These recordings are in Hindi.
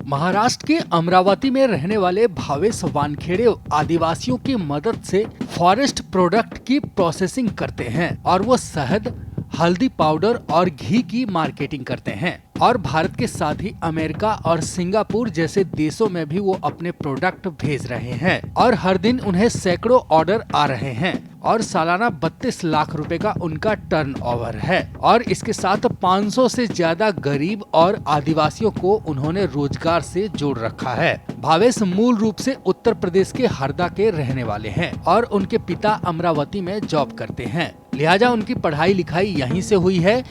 महाराष्ट्र के अमरावती में रहने वाले भावेश वानखेड़े आदिवासियों की मदद से फॉरेस्ट प्रोडक्ट की प्रोसेसिंग करते हैं और वो शहद, हल्दी पाउडर और घी की मार्केटिंग करते हैं और भारत के साथ ही अमेरिका और सिंगापुर जैसे देशों में भी वो अपने प्रोडक्ट भेज रहे हैं और हर दिन उन्हें सैकड़ों ऑर्डर आ रहे हैं और सालाना 32 लाख रुपए का उनका टर्नओवर है और इसके साथ 500 से ज्यादा गरीब और आदिवासियों को उन्होंने रोजगार से जोड़ रखा है। भावेश मूल रूप से उत्तर प्रदेश के हरदा के रहने वाले हैं और उनके पिता अमरावती में जॉब करते हैं, लिहाजा उनकी पढ़ाई लिखाई यहीं से हुई है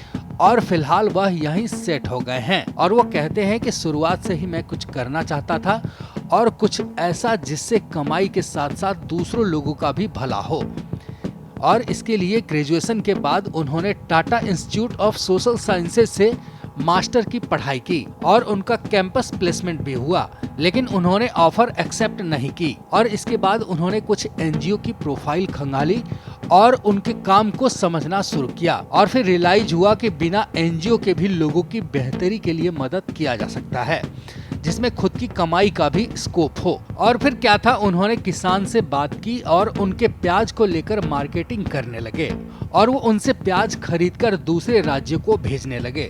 और फिलहाल वह यहीं सेट हो गए हैं। और वो कहते हैं कि शुरुआत से ही मैं कुछ करना चाहता था और कुछ ऐसा जिससे कमाई के साथ साथ दूसरों लोगों का भी भला हो, और इसके लिए ग्रेजुएशन के बाद उन्होंने Tata institute of social sciences से मास्टर की पढ़ाई की और उनका कैंपस प्लेसमेंट भी हुआ, लेकिन उन्होंने ऑफर एक्सेप्ट नहीं की और इसके बाद उन्होंने कुछ एनजीओ की प्रोफाइल खंगाली और उनके काम को समझना शुरू किया और फिर रियलाइज हुआ कि बिना एनजीओ के भी लोगों की बेहतरी के लिए मदद किया जा सकता है, जिसमें खुद की कमाई का भी स्कोप हो। और फिर क्या था, उन्होंने किसान से बात की और उनके प्याज को लेकर मार्केटिंग करने लगे और वो उनसे प्याज खरीदकर दूसरे राज्यों को भेजने लगे।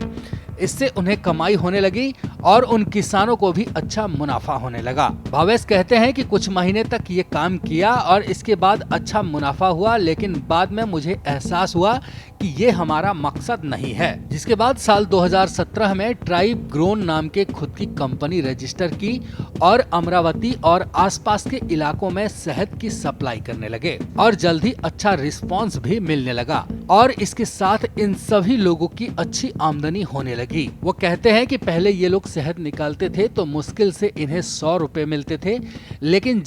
इससे उन्हें कमाई होने लगी और उन किसानों को भी अच्छा मुनाफा होने लगा। भावेश कहते हैं कि कुछ महीने तक ये काम किया और इसके बाद अच्छा मुनाफा हुआ, लेकिन बाद में मुझे एहसास हुआ कि ये हमारा मकसद नहीं है। जिसके बाद साल 2017 में ट्राइब ग्रोन नाम के खुद की कंपनी रजिस्टर की और अमरावती और आसपास के इलाकों में शहद की सप्लाई करने लगे और जल्द ही अच्छा रिस्पांस भी मिलने लगा और इसके साथ इन सभी लोगों की अच्छी आमदनी होने लगी। वो कहते हैं कि पहले ये लोग शहद निकालते थे तो मुश्किल से इन्हें 100 रुपए मिलते थे, लेकिन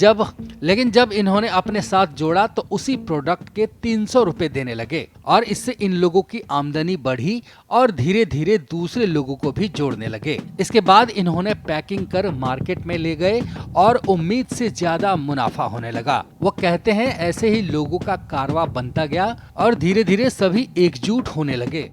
जब इन्होंने अपने साथ जोड़ा तो उसी प्रोडक्ट के 300 रुपए देने लगे और इससे इन लोगों की आमदनी बढ़ी और धीरे धीरे दूसरे लोगों को भी जोड़ने लगे। इसके बाद इन्होंने पैकिंग कर मार्केट में ले गए और उम्मीद से ज्यादा मुनाफा होने लगा। वो कहते हैं ऐसे ही लोगों का कारवां बनता गया और धीरे धीरे सभी एकजुट होने लगे।